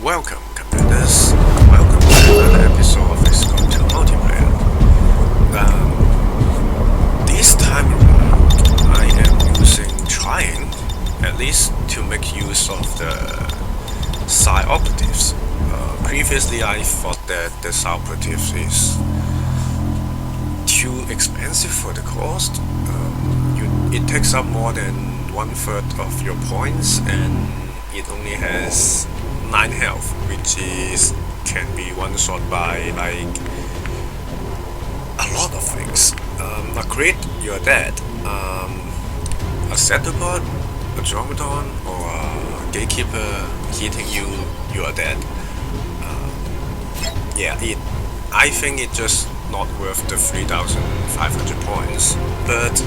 Welcome, competitors. Welcome to another episode of Xcom multiplayer. This time around, I am trying, at least, to make use of the side operatives. Previously, I thought that the side operatives is too expensive for the cost. It takes up more than 1/3 of your points, and it only has 9 health, which can be one shot by like a lot of things. A crit, you're dead. A Cephalopod, a Dromaton, or a Gatekeeper hitting you, you are dead. I think it's just not worth the 3,500 points. But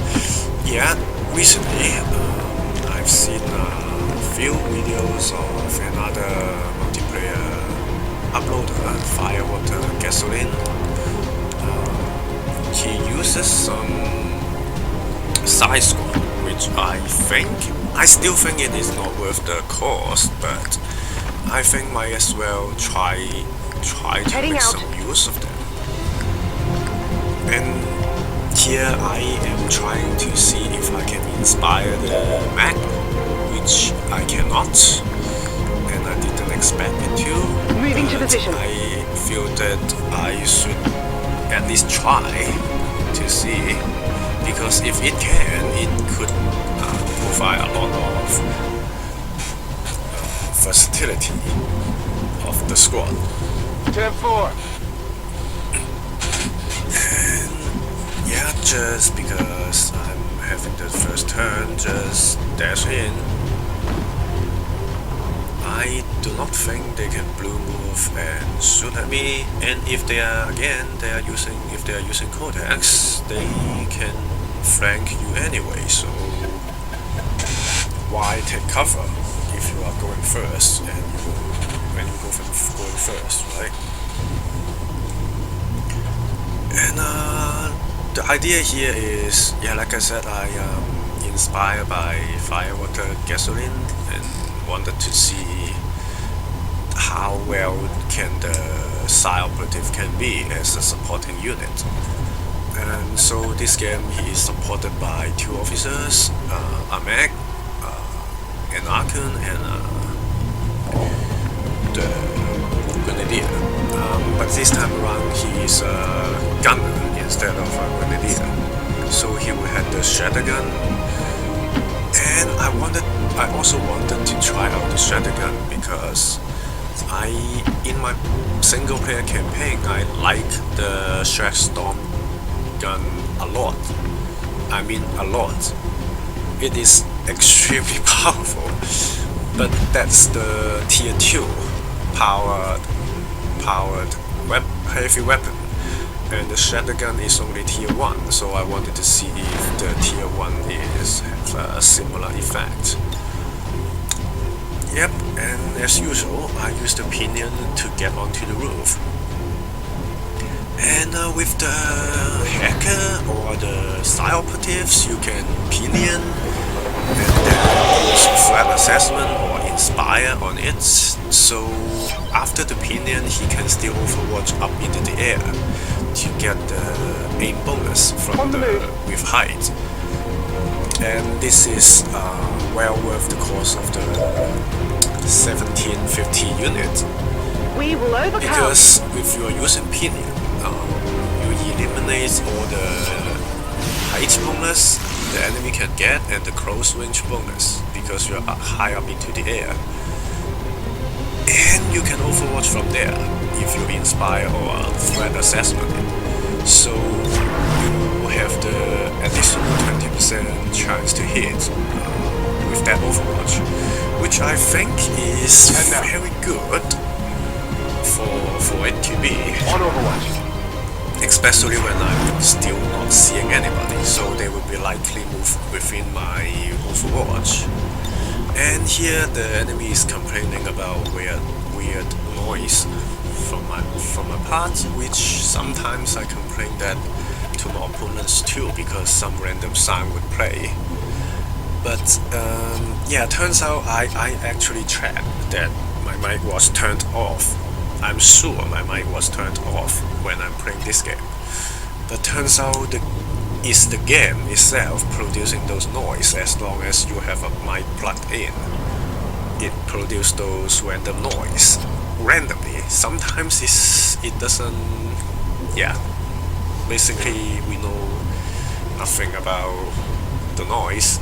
yeah, recently I've seen a few videos of another multiplayer uploader, Firewater Gasoline. He uses some side squad, which I still think it is not worth the cost, but I think might as well try to make some use of them. And here I am trying to see if I can inspire the map, which I cannot, and I didn't expect it to. Moving to position. I feel that I should at least try to see, because if it can, it could provide a lot of versatility of the squad. 10-4. And yeah, just because I'm having the first turn, just dash in. I do not think they can blue move and shoot at me, and if they are using Codex, they can flank you anyway, so why take cover if you are going first and when you go for going first, right? And the idea here is, like I said, I am inspired by Firewater Gasoline and wanted to see how well can the side operative can be as a supporting unit. And so this game is supported by 2 officers, a mech, an Archon, and the Grenadier. But this time around he is a gunner instead of a Grenadier. So he will have the Shatter Gun. And I also wanted to try out the Shatter Gun because in my single player campaign, I like the Storm gun a lot. I mean a lot. It is extremely powerful, but that's the tier 2 powered heavy weapon, and the Shatter Gun is only tier 1, so I wanted to see if the tier 1 have a similar effect. Yep, and as usual, I used the pinion to get onto the roof. And with the hacker or the side operatives, you can pinion and then use threat assessment or inspire on it. So after the pinion, he can still overwatch up into the air to get the aim bonus from with height. And this is well worth the cost of the 1750 unit. We will overcome. Because if you are using pinion, you eliminate all the height bonus the enemy can get and the close range bonus because you are high up into the air. And you can overwatch from there if you inspire or threat assessment. So you have the additional 20% chance to hit with that overwatch, which I think is very good for it to be. On Overwatch. Especially when I'm still not seeing anybody, so they will be likely move within my overwatch. And here the enemy is complaining about weird noise from my part, which sometimes I complain that to my opponents too, because some random sound would play. But yeah, turns out I actually tracked that my my mic was turned off. I'm sure my mic was turned off when I'm playing this game. But turns out it's the game itself producing those noise. As long as you have a mic plugged in, it produces those random noise randomly. Sometimes it doesn't. Yeah, basically we know nothing about the noise.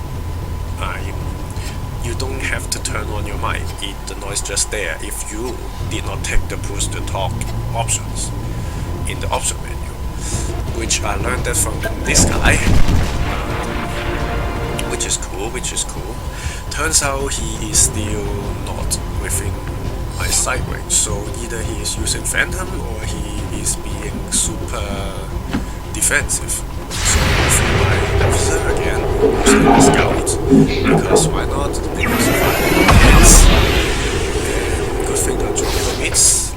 You don't have to turn on your mic. The noise just there if you did not take the push to talk options in the option menu, which I learned that from this guy, which is cool. Turns out he is still not within my sight range, so either he is using Phantom or he is being super defensive. So for my officer again, using the scout, because why not? Because of hits. And good thing that Andromeda meets.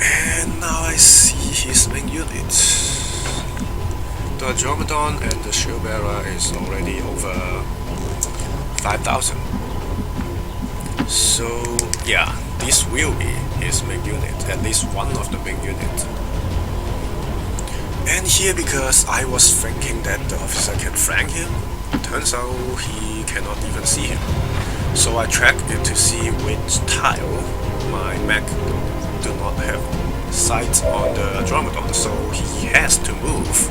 And now I see his main unit. The Andromedon and the Shield Bearer is already over 5,000. So yeah, this will be his main unit, at least one of the main units. And here, because I was thinking that the officer can flank him, turns out he cannot even see him. So I tracked it to see which tile my mech do not have sight on the Andromedon, so he has to move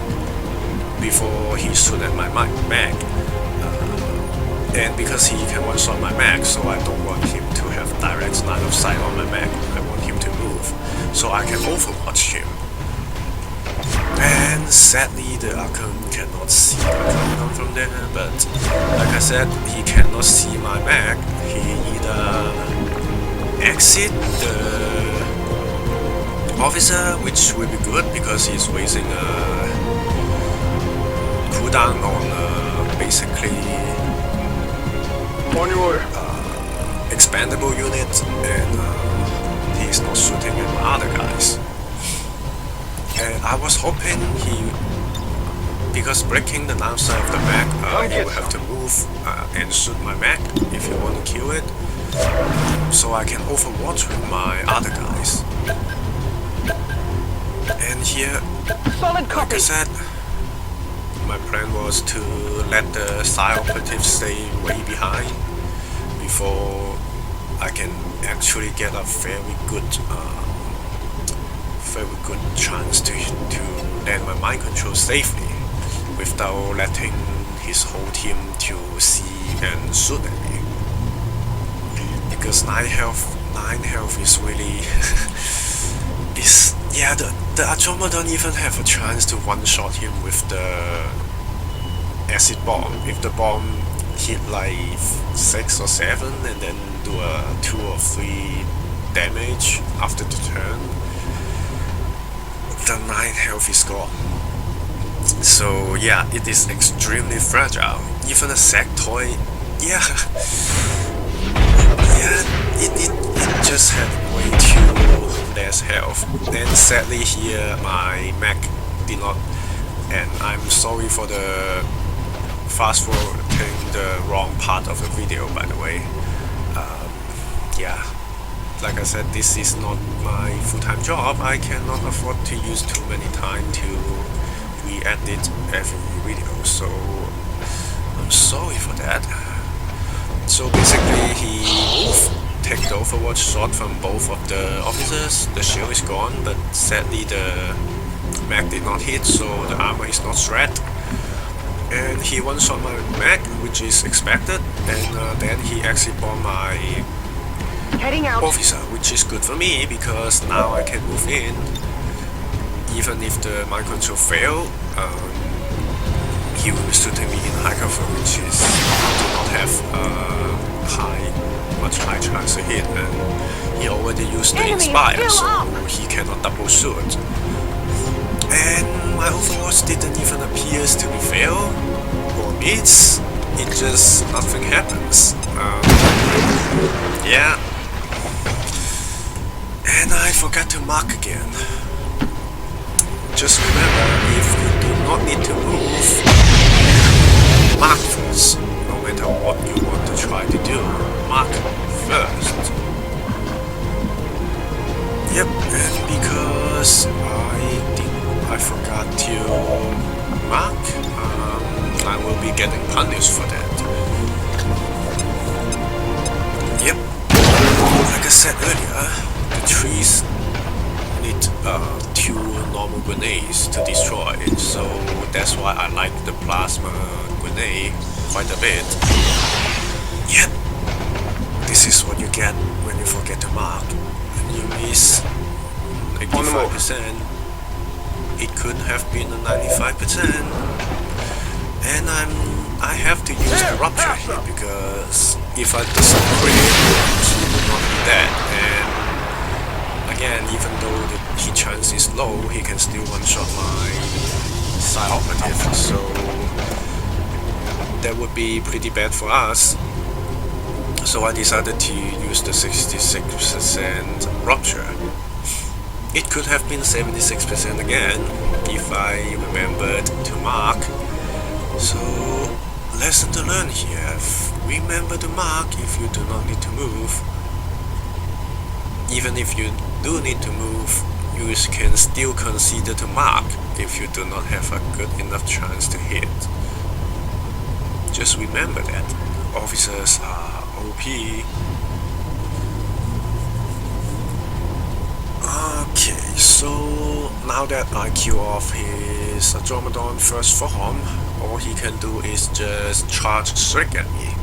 before he shoot at my mech. And because he can one-shot my mech, so I don't want him to have direct line of sight on my mech. I want him to move, so I can overwatch him. And sadly, the Archon cannot see the Andromedon from there, but like I said, he cannot see my mech. He either exit the officer, which will be good because he's wasting a cooldown on basically On your order. expandable unit, and he's not shooting at my other guys. And I was hoping because breaking the downside of the mech, he will have to move and shoot my mech if you want to kill it, so I can overwatch with my other guys. And here, Solid like copy. I said, my plan was to let the side operatives stay way behind before I can actually get a very good chance to land my mind control safely without letting his whole team to see and shoot at me. Because 9 health is really the Andromeda don't even have a chance to one-shot him with the acid bomb. If the bomb hit like 6 or 7 and then do a 2 or 3 damage after the turn, the 9 health is gone. So yeah, it is extremely fragile. Even a sectoid, it just had way too less health. And sadly here my mech did not, and I'm sorry for the fast forwarding the wrong part of the video, by the way. Like I said, this is not my full-time job. I cannot afford to use too many time to re-edit every video, so I'm sorry for that. So basically he take the overwatch shot from both of the officers. The shield is gone, but sadly the mech did not hit, so the armor is not shred. And he one-shot my mech, which is expected, and then he actually bombed my Heading out. officer, which is good for me because now I can move in. Even if the mind control fail, he will be shooting me in high cover, which is do not have much high chance to hit, and he already used the Enemy inspire, still so up. he cannot double shoot. And my overwatch didn't even appears to be fail or miss. It just nothing happens. Yeah. And I forgot to mark again. Just remember, if you do not need to move, mark first. No matter what you want to try to do, mark first. said earlier, the trees need 2 normal grenades to destroy it, so that's why I like the plasma grenade quite a bit. Yet, this is what you get when you forget to mark. And you miss 85%. It could have been a 95%. And I have to use the rupture here because if I disagree, he would not be dead. And again, even though the hit chance is low, he can still one-shot my side operative. So that would be pretty bad for us. So I decided to use the 66% rupture. It could have been 76% again if I remembered to mark. So, lesson to learn here. Remember to mark if you do not need to move. Even if you do need to move, you can still consider to mark if you do not have a good enough chance to hit. Just remember that. Officers are OP. Okay, so now that I kill off his Andromedon first form, all he can do is just charge straight at me.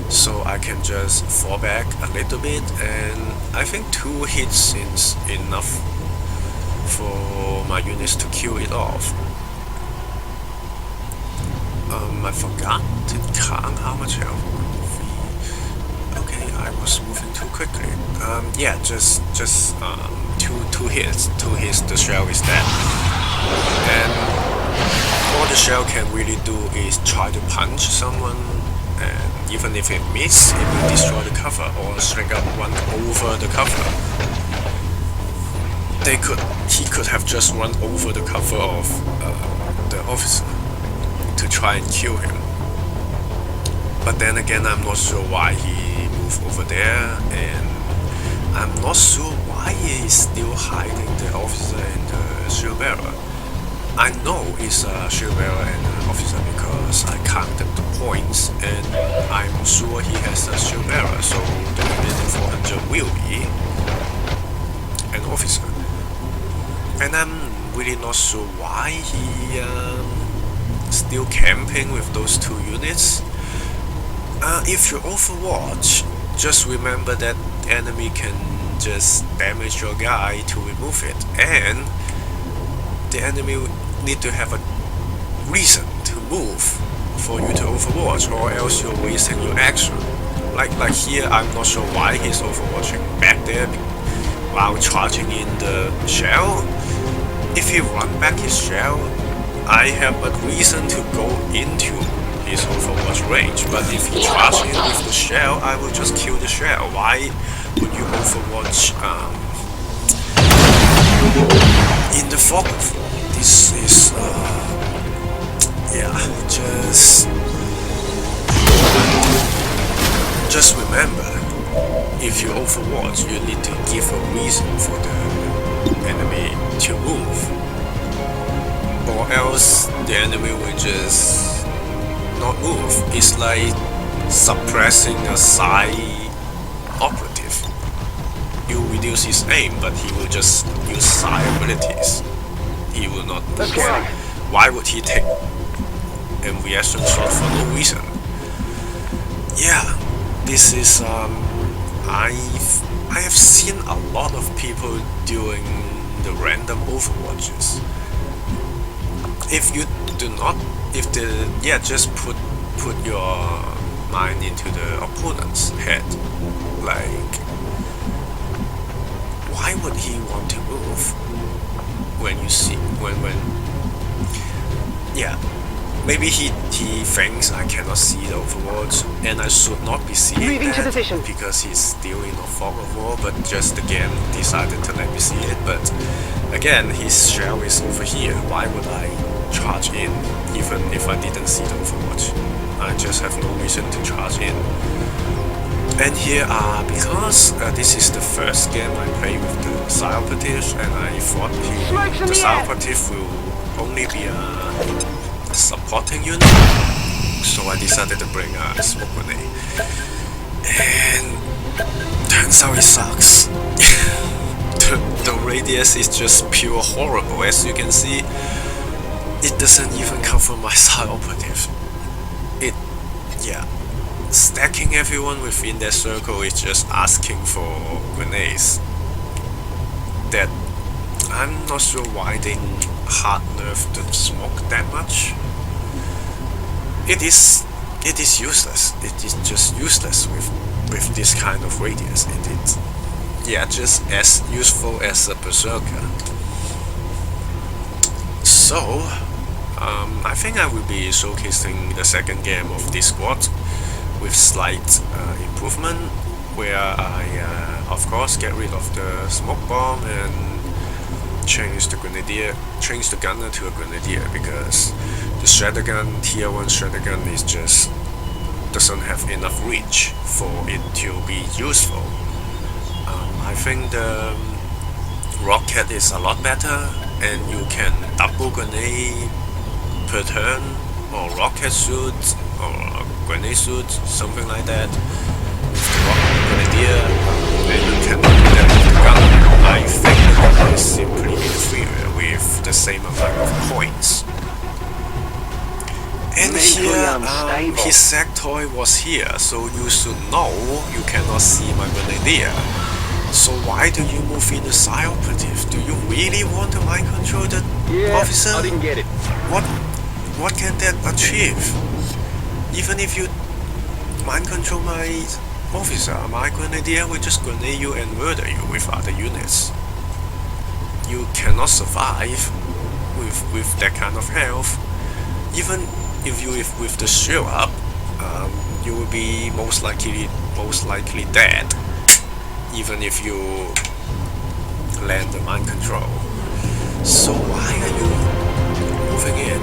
So I can just fall back a little bit, and I think 2 hits is enough for my units to kill it off. I forgot to count how much health. Okay, I was moving too quickly. Yeah, just two hits. 2 hits, the shell is dead. And all the shell can really do is try to punch someone, and even if it misses, it will destroy the cover or straight up run over the cover. He could have just run over the cover of the officer to try and kill him. But then again, I'm not sure why he moved over there, and I'm not sure why he is still hiding the officer and the shield bearer. I know it's a shield bearer and an officer because I counted the points, and I'm sure he has a shield bearer, so the remaining 400 will be an officer. And I'm really not sure why he still camping with those 2 units. If you Overwatch, just remember that the enemy can just damage your guy to remove it, and the enemy need to have a reason to move for you to Overwatch, or else you're wasting your action. Like here, I'm not sure why he's Overwatching back there while charging in the shell. If he run back his shell, I have a reason to go into his Overwatch range, but if he charges in with the shell, I will just kill the shell. Why would you Overwatch in the fog? This is yeah, just remember, if you Overwatch, you need to give a reason for the enemy to move, or else the enemy will just not move. It's like suppressing a side operative. You reduce his aim, but he will just use side abilities. He will not move. Okay. Why would he take a reaction shot for no reason? Yeah, this is I have seen a lot of people doing the random Overwatches. If you do not, just put your mind into the opponent's head. Like, why would he want to move when you see yeah, maybe he thinks I cannot see the Overwatch, and I should not be seeing Moving to that position. because he's still in a fog of war, but just again decided to let me see it. But again, his shell is over here. Why would I charge in even if I didn't see the Overwatch? I just have no reason to charge in. And here because this is the first game I play with the Side Operative, and I thought the Side Operative will only be a supporting unit, so I decided to bring a smoke grenade. And turns how it sucks. The radius is just pure horrible. As you can see, it doesn't even cover my side operative. Yeah, stacking everyone within that circle is just asking for grenades. That I'm not sure why they hard nerf the smoke that much. It is useless. It is just useless with this kind of radius. Yeah, just as useful as a berserker. So I think I will be showcasing the second game of this squad with slight improvement, where I of course get rid of the smoke bomb and change the gunner to a grenadier, because the shredder gun, tier 1 shredder gun, is just doesn't have enough reach for it to be useful. I think the rocket is a lot better, and you can double grenade per turn, or rocket shoot, or grenade shoot, something like that. With the rocket grenadier, and you cannot do that with the gun. I think the gun is simply inferior with the same amount of points. And here, his sectoid was here, so you should know you cannot see my grenadier. So why do you move in the side operative? Do you really want to mind control the officer? I didn't get it. What can that achieve? Even if you mind control my officer, my grenadier will just grenade you and murder you with other units. You cannot survive with that kind of health. Even if you with the shield up, you will be most likely dead. Even if you land the mind control. So why are you moving in?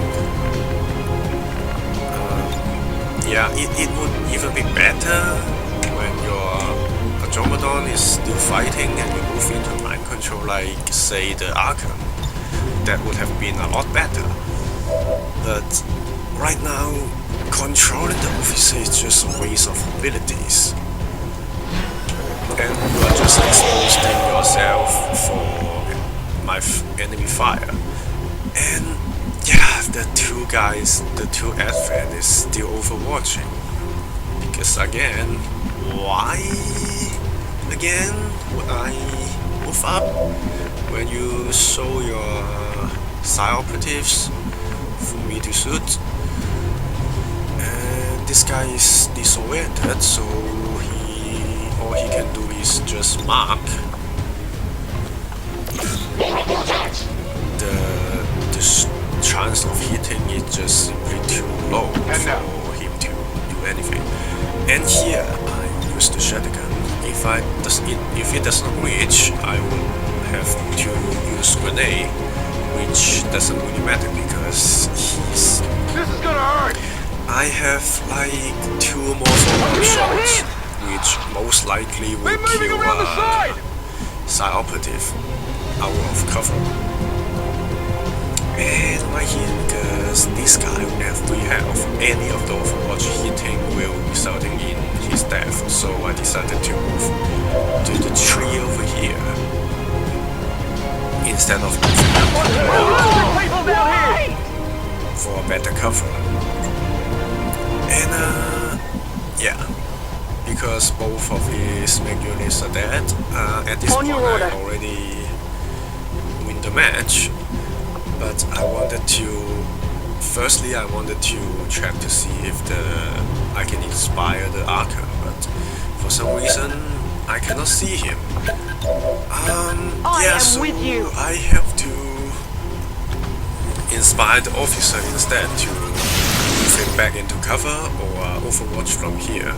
Yeah, it would even be better when your Andromedon is still fighting and you move into mind control, like say the Arkham. That would have been a lot better. But right now, controlling the officer is just a waste of abilities. And you are just exposing yourself for my enemy fire. And yeah, the two advent is still overwatching. Because again, why again would I move up when you show your side operatives for me to shoot? And this guy is disoriented, so all he can do is just mark. The chance of hitting is just simply too low for him to do anything. And here I use the shatter gun. If it does not reach, I will have to use grenade, which doesn't really matter because This is gonna hurt. I have like 2 more follow-up shots, which most likely will kill side operative out of cover. And right here, because this guy will have 3 health, any of the Overwatch hitting will result in his death, so I decided to move to the tree over here instead of for a better cover. And yeah, because both of his main units are dead, at this point I already win the match. But I wanted to check to see if I can inspire the Arkham, but for some reason I cannot see him. Yeah, so I have to inspire the officer instead to move him back into cover or overwatch from here.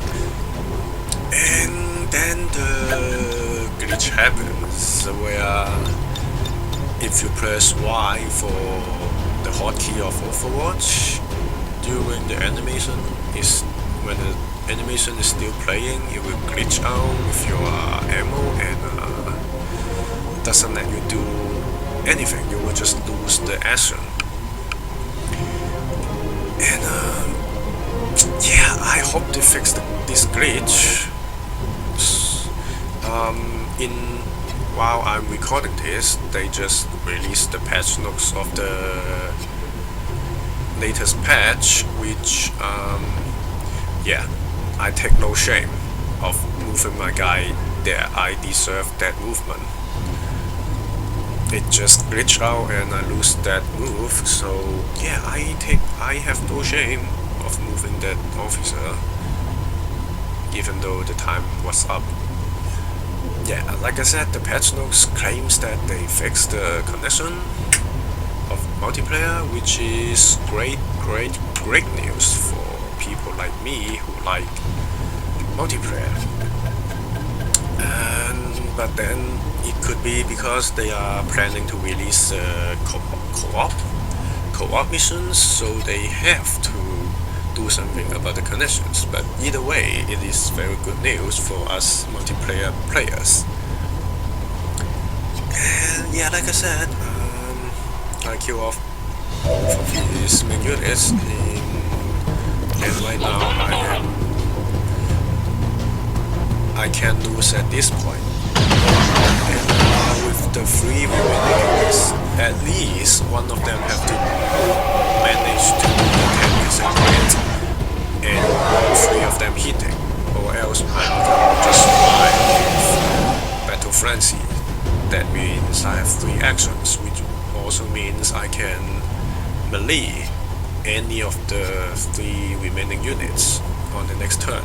And then the glitch happens where if you press Y for the hotkey of Overwatch during the animation, when the animation is still playing, it will glitch out with your ammo and doesn't let you do anything. You will just lose the action. And yeah, I hope they fix this glitch. in while I'm recording this, they just released the patch notes of the latest patch, which yeah, I take no shame of moving my guy there. I deserve that movement. It just glitched out and I lose that move, so yeah, I have no shame of moving that officer, even though the time was up. Yeah, like I said, the patch notes claims that they fixed the connection of multiplayer, which is great news for people like me who like multiplayer. But then it could be because they are planning to release co-op missions, so they have to do something about the connections. But either way, it is very good news for us multiplayer players. And yeah, like I said, I kill off both of his main units, and right now I can't lose at this point. And with the 3 remaining units, at least one of them have to manage to do the 10% crit, and all 3 of them hitting, or else I'm just survive with Battle Frenzy. That means I have 3 actions, which also means I can melee any of the 3 remaining units on the next turn.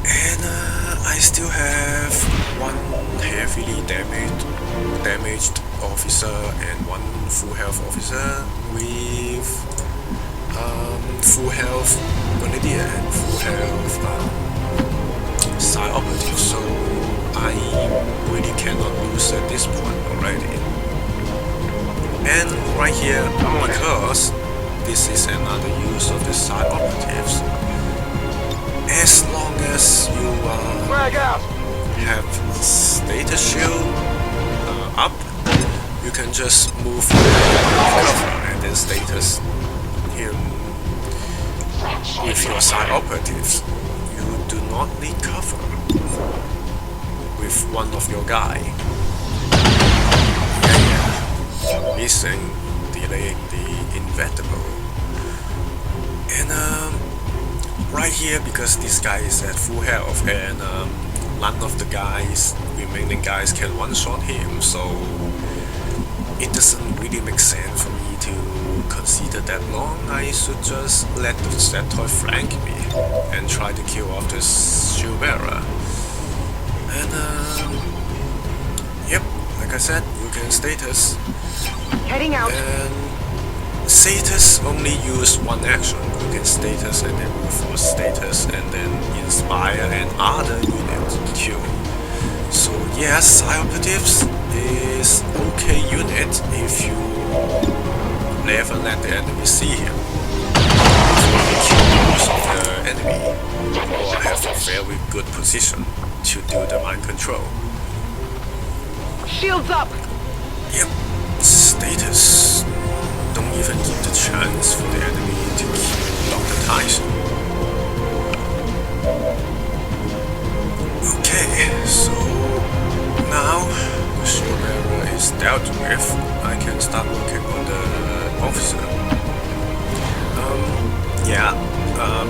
And I still have 1 heavily damaged officer and 1 full health officer with full health grenadier and full health side operative, so I really cannot lose at this point already. And right here, because this is another use of the side operatives, as long as you have status shield up, you can just move cover and then status him with your side operatives. You do not need cover with one of your guy. Missing, delaying the inevitable. And right here, because this guy is at full health and none of the remaining guys can one-shot him, so it doesn't really make sense for me to consider that long. I should just let the Zetoid flank me and try to kill off the shield bearer. And yep, like I said, you can status. Heading out. And status only use 1 action. You can status and then move for status and then inspire and other unit kill. So yes, side operatives is okay unit if you never let the enemy see him. If you kill most of the enemy or have a very good position to do the mind control. Shields up. Yep. Status. Don't even give the chance for the enemy to kill Dr. Tyson. Okay, so now the shield bearer is dealt with, I can start working on the officer.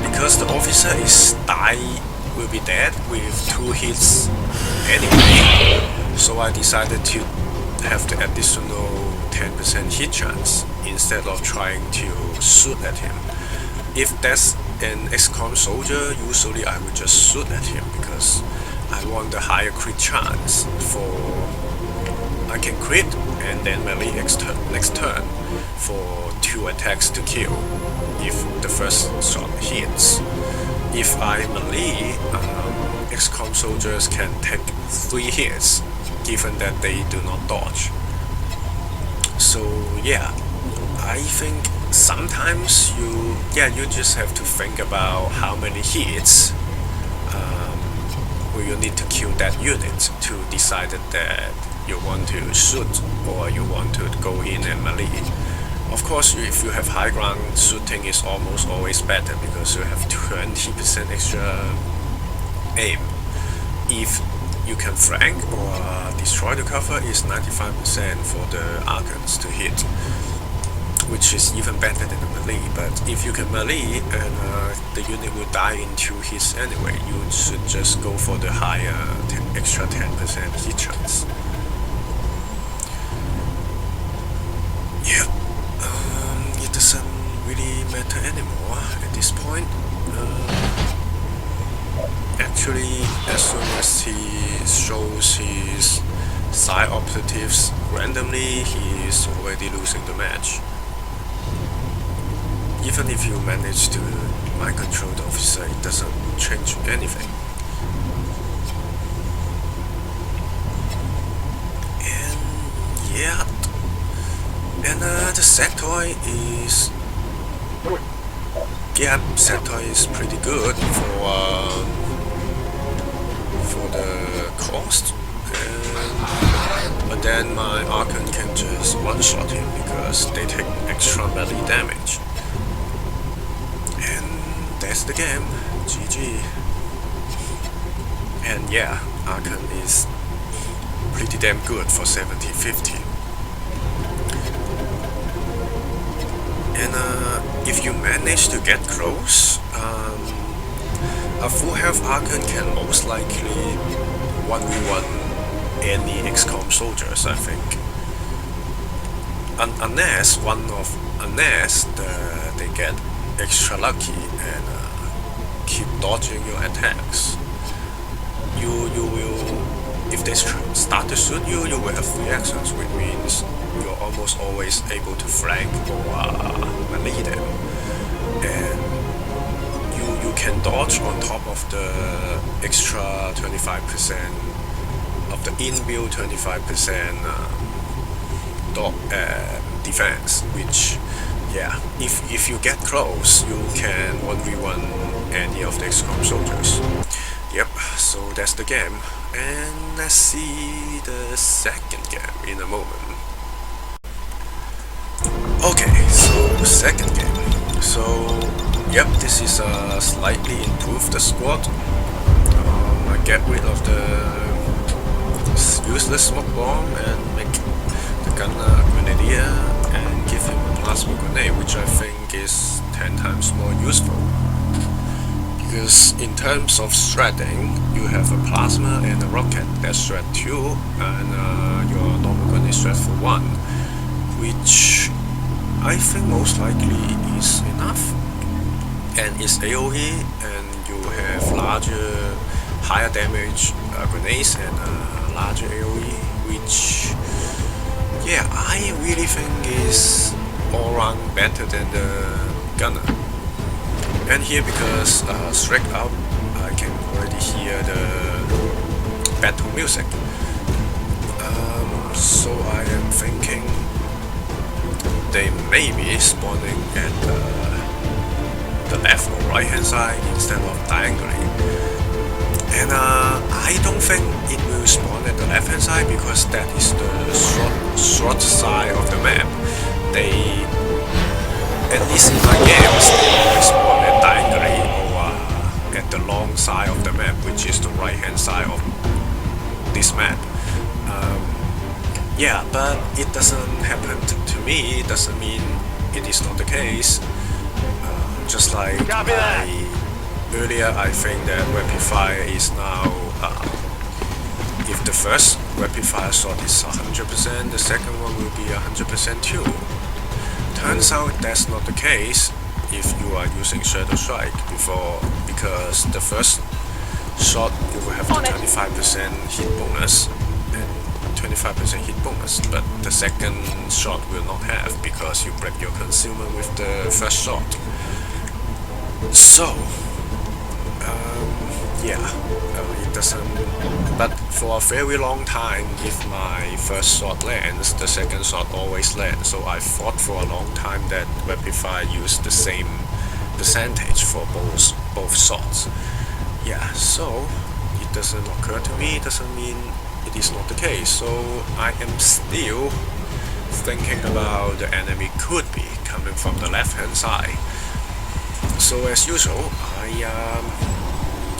Because the officer will be dead with 2 hits anyway, so I decided to have the additional 10% hit chance instead of trying to shoot at him. If that's an Xcom soldier, usually I would just shoot at him because I want the higher crit chance I can crit and then melee next turn for 2 attacks to kill if the first shot hits. If I melee, Xcom soldiers can take 3 hits given that they do not dodge. So yeah, I think sometimes you just have to think about how many hits will you need to kill that unit to decide that you want to shoot or you want to go in and melee. Of course, if you have high ground, shooting is almost always better because you have 20% extra aim. If you can flank or destroy the cover, is 95% for the Archons to hit, which is even better than the melee. But if you can melee and the unit will die in 2 hits anyway, you should just go for the higher extra 10% hit chance. Yeah, it doesn't really matter anymore at this point. Actually, as soon as he shows his side operatives randomly, he is already losing the match. Even if you manage to mind control the officer, it doesn't change anything. And yeah, and the sectoid is, yeah, sectoid is pretty good for the cost. But then my Archon can just one-shot him because they take extra melee damage. And that's the game. GG. And yeah, Archon is pretty damn good for 70-50. And if you manage to get close, a full health Archon can most likely 1v1 any Xcom soldiers, I think. Unless they get extra lucky and keep dodging your attacks. You will, if they start to shoot you, you will have reactions, which means you're almost always able to flank or melee them. And you can dodge on top of the extra 25% of the inbuilt 25% defense, which, yeah, if you get close, you can 1v1 any of the Xcom soldiers. Yep, so that's the game, and let's see the second game in a moment. Okay, so second game. So, yep, this is a slightly improved squad. I get rid of the useless smoke bomb and make the gunner a grenadier and give him a plasma grenade, which I think is 10 times more useful. Because in terms of shredding, you have a plasma and a rocket that shred 2, and your normal gun is shred for 1, which I think most likely is enough. And it's AoE, and you have larger, higher damage grenades and larger AoE, which, yeah, I really think is all around better than the gunner. And here, because straight up I can already hear the battle music, so I am thinking they may be spawning at the left or right hand side instead of diagonally. And I don't think it will spawn at the left hand side because that is the short side of the map. They, at least in my games, they always spawn at diagonally or at the long side of the map, which is the right hand side of this map. Yeah, but it doesn't happen to me. It doesn't mean it is not the case. Just like earlier, I think that rapid fire is now, if the first rapid fire shot is 100%, the second one will be 100% too. Turns out that's not the case if you are using Shadow Strike before, because the first shot you will have the 25% hit bonus and 25% hit bonus, but the second shot will not have because you break your consumer with the first shot. So, yeah, it doesn't, but for a very long time, if my first shot lands, the second shot always lands, so I thought for a long time that rapid fire used the same percentage for both shots. Yeah, so it doesn't occur to me, it doesn't mean it is not the case, so I am still thinking about the enemy could be coming from the left hand side. So as usual, I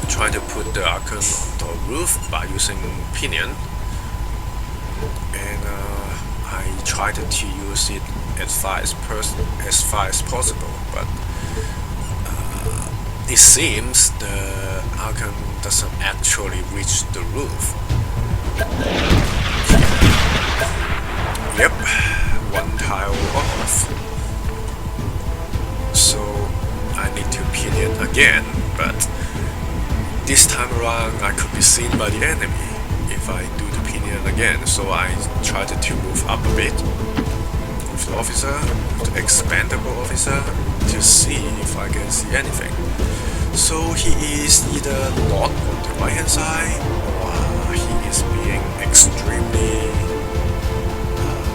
try to put the Archon on the roof by using Pinion, and I tried to use it as far as possible, but it seems the Archon doesn't actually reach the roof. Yep, one tile off. So I need to Pinion again, but this time around I could be seen by the enemy if I do the Pinion again, so I tried to move up a bit with the officer, with the expandable officer, to see if I can see anything. So he is either not on the right hand side, or he is being extremely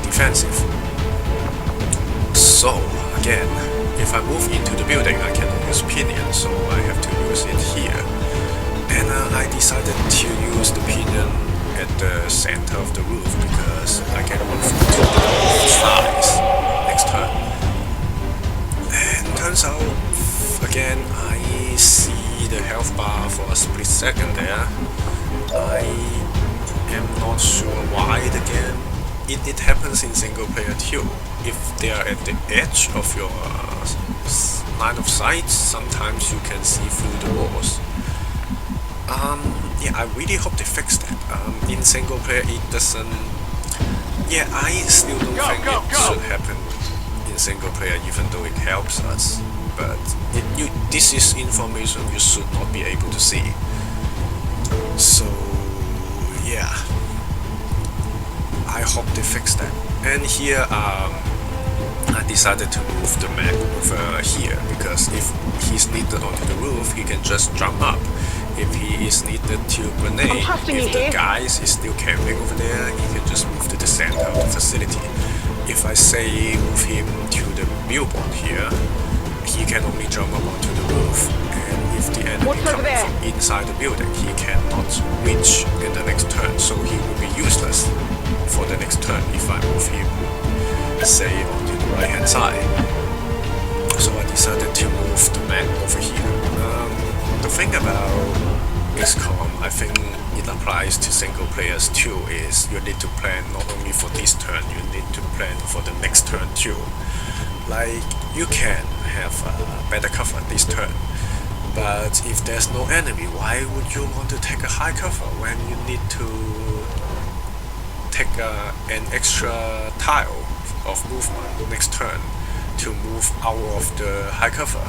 defensive. So again, if I move into the building I cannot use Pinion, so I have to use it here. And I decided to use the Pinion at the center of the roof because I can move to the sides next turn. And turns out, again, I see the health bar for a split second there. I am not sure why again. It happens in single player too. If they are at the edge of your line of sight, sometimes you can see through the walls. Yeah, I really hope they fix that. In single player it doesn't... Yeah, I still don't think it should happen in single player, even though it helps us. But this is information you should not be able to see. So, yeah. I hope they fix that. And here, I decided to move the mech over here, because if he's needed onto the roof, he can just jump up. If he is needed to grenade, if the guys is still camping over there, he can just move to the center of the facility. If I say move him to the billboard here, he can only jump up onto the roof, and if the enemy comes from inside the building, he cannot reach in the next turn, so he will be useless for the next turn if I move him, say, onto the right hand side. So I decided to move the man over here. The thing about Xcom, I think it applies to single players too, is you need to plan not only for this turn, you need to plan for the next turn too. Like, you can have a better cover this turn, but if there's no enemy, why would you want to take a high cover when you need to take an extra tile of movement next turn to move out of the high cover?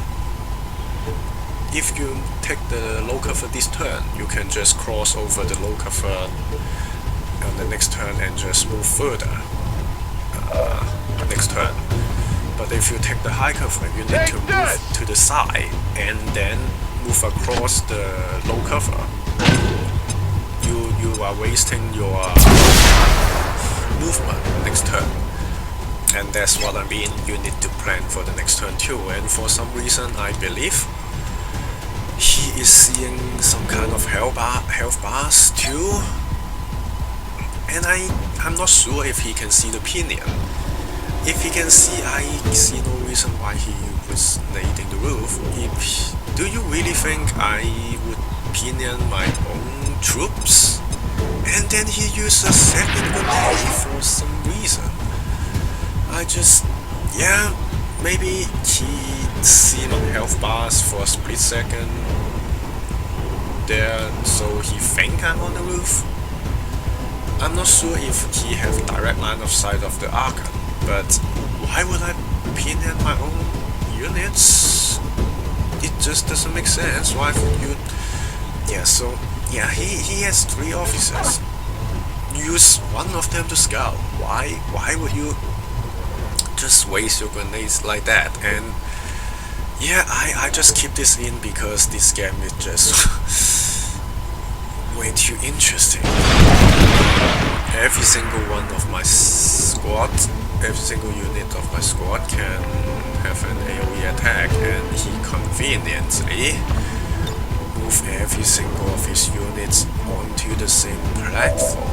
If you take the low cover this turn, you can just cross over the low cover on the next turn and just move further next turn. But if you take the high cover, you need to move to the side and then move across the low cover. You are wasting your movement next turn. And that's what I mean, you need to plan for the next turn too. And for some reason, I believe he is seeing some kind of health bars too. And I'm not sure if he can see the Pinion. If he can see, I see no reason why he was nading the roof. Do you really think I would Pinion my own troops? And then he used a second grenade for some reason. Yeah, maybe he see my health bars for a split second there, so he think I'm on the roof. I'm not sure if he have direct line of sight of the Archon, but why would I Pinion my own units? It just doesn't make sense. Why would you? Yeah, so yeah, he has 3 officers. Use one of them to scout. Why would you just waste your grenades like that? And yeah, I just keep this in because this game is just way too interesting. Every single one of my squad, every single unit of my squad can have an AoE attack, and he conveniently move every single of his units onto the same platform.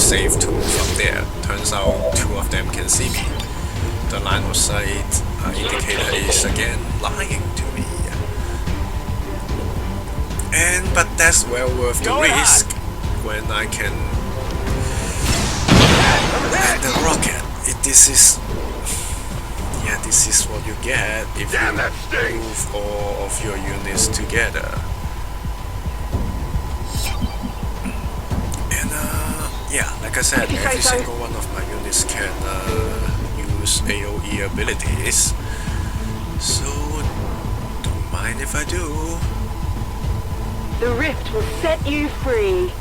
safe to move from there. Turns out two of them can see me. The line of sight indicator is again lying to me. But that's well worth the risk when I can land the rocket. This is what you get if you move all of your units together. And yeah, like I said, every single one of my units can use AoE abilities. So don't mind if I do. The rift will set you free.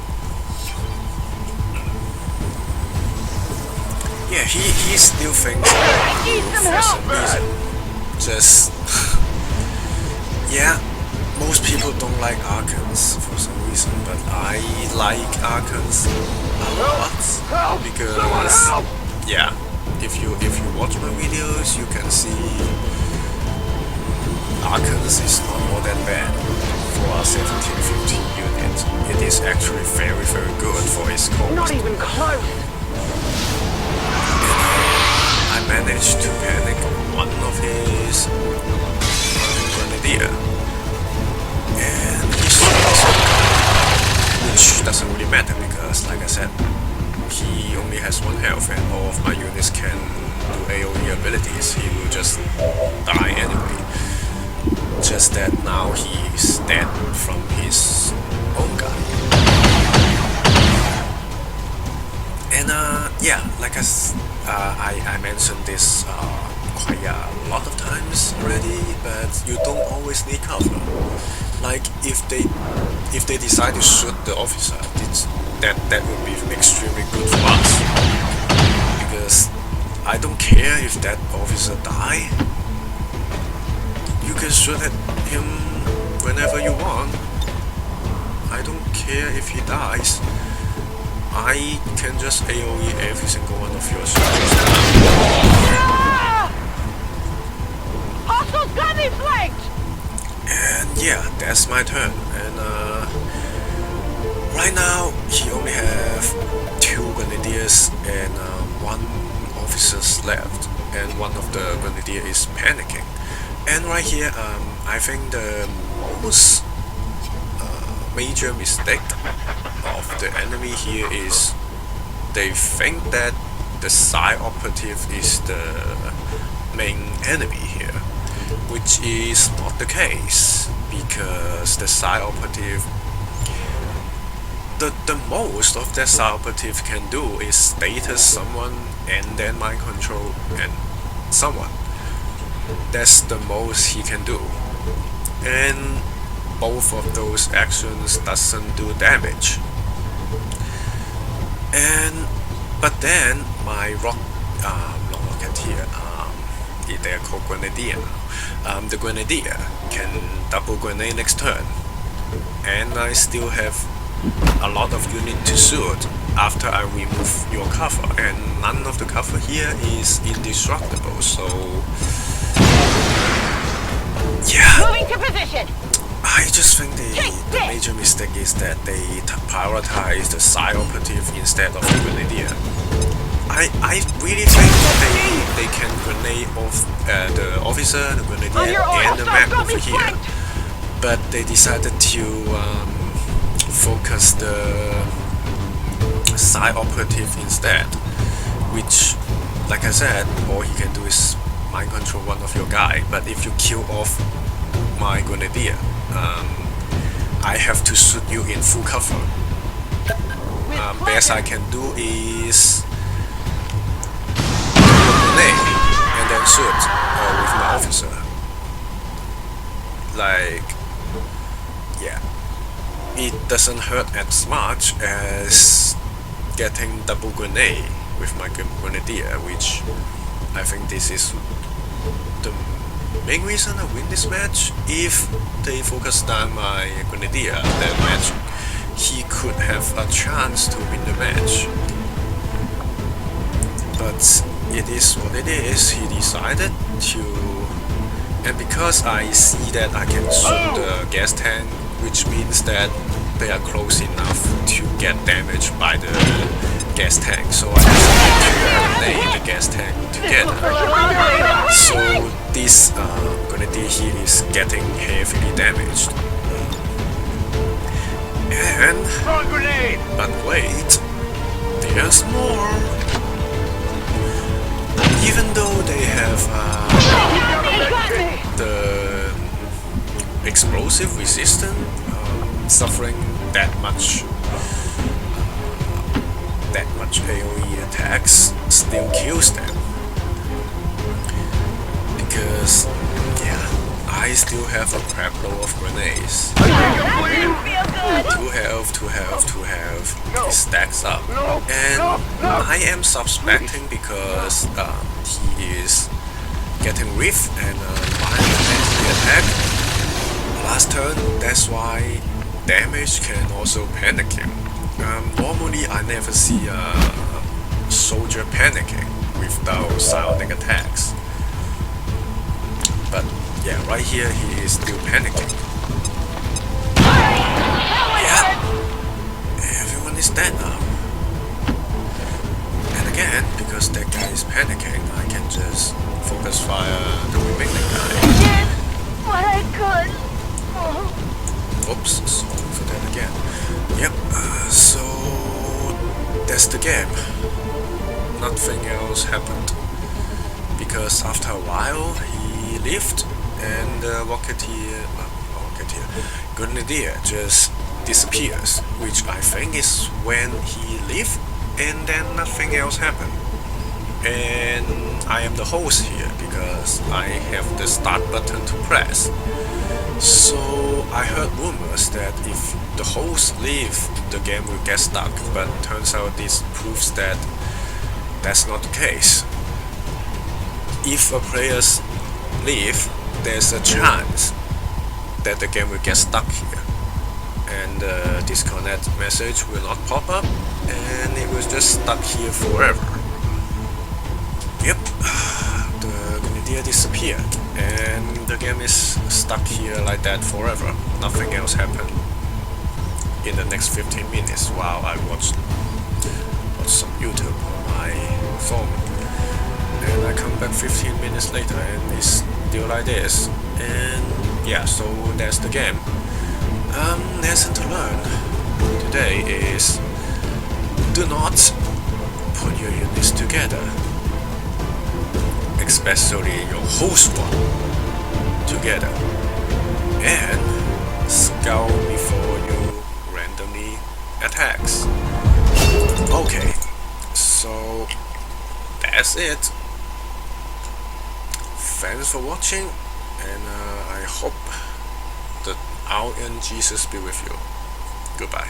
Yeah, he still thinks I'm for some reason. Just yeah, most people don't like Archons for some reason, but I like Archons a lot because yeah, if you watch my videos, you can see Archons is not more than bad for a 1750 unit. It is actually very good for its cost. Not even close. I managed to panic one of his grenadier, and he shot which doesn't really matter because, like I said, he only has 1 health and all of my units can do AoE abilities. He will just die anyway. Just that now he's dead from his own gun. And yeah, like I mentioned this quite a lot of times already, but you don't always need cover. Like if they decide to shoot the officer, that would be extremely good for us, because I don't care if that officer die. You can shoot at him whenever you want. I don't care if he dies. I can just AoE every single one of your soldiers. Hostiles got me flanked! And yeah, that's my turn. And right now he only have 2 grenadiers and 1 officers left, and one of the grenadier is panicking. And right here, I think the most major mistake of the enemy here is they think that the side operative is the main enemy here, which is not the case, because the side operative, the most of that side operative can do is status someone and then mind control and someone. That's the most he can do, and both of those actions doesn't do damage. But then my rocket here, they're called grenadier now. The grenadier can double grenade next turn, and I still have a lot of unit to shoot after I remove your cover, and none of the cover here is indestructible. So yeah. Moving to position. I just think the major mistake is that they prioritize the side operative instead of the grenadier. I really think they can grenade off the officer, the grenadier, and the map over here, but they decided to focus the side operative instead, which, like I said, all he can do is mind control one of your guy. But if you kill off my grenadier, I have to shoot you in full cover. Best I can do is grenade and then shoot with my officer. Like, yeah, it doesn't hurt as much as getting double grenade with my grenadier, which I think this is the main reason I win this match. If they focus down my grenadier, that match he could have a chance to win the match. But it is what it is. He decided to, and because I see that I can shoot the gas tank, which means that they are close enough to get damaged by the gas tank, so I decided to grenade the gas tank together. So this grenadier here is getting heavily damaged. And Front grenade! but wait, there's more. Even though they have the explosive resistance, suffering that much AoE attacks still kills them. Because yeah, I still have a crap load of grenades. 2 health. It stacks up. And I am suspecting because he is getting rift and violent attack last turn. That's why damage can also panic him. Normally I never see a soldier panicking without sounding attacks. But yeah, right here he is still panicking. Yeah, everyone is dead now. And again, because that guy is panicking, I can just focus fire the remaining guy. What I could. Oops, sorry for that again. Yep, so that's the game. Nothing else happened. Because after a while, he left and the grenadier just disappears, which I think is when he left and then nothing else happened. And I am the host here because I have the start button to press. So I heard rumors that if the host leave, the game will get stuck, but turns out this proves that that's not the case. If a players leave, there's a chance that the game will get stuck here, and the disconnect message will not pop up, and it was just stuck here forever. Yep, the grenadier disappeared, and the game is stuck here like that forever. Nothing else happened in the next 15 minutes while I watched some YouTube on my phone. And I come back 15 minutes later and it's still like this. And yeah, so that's the game. Lesson to learn today is do not put your units together, especially your host one together, and scout before you randomly attacks. Okay, so that's it. Thanks for watching, and I hope that our and Jesus be with you. Goodbye.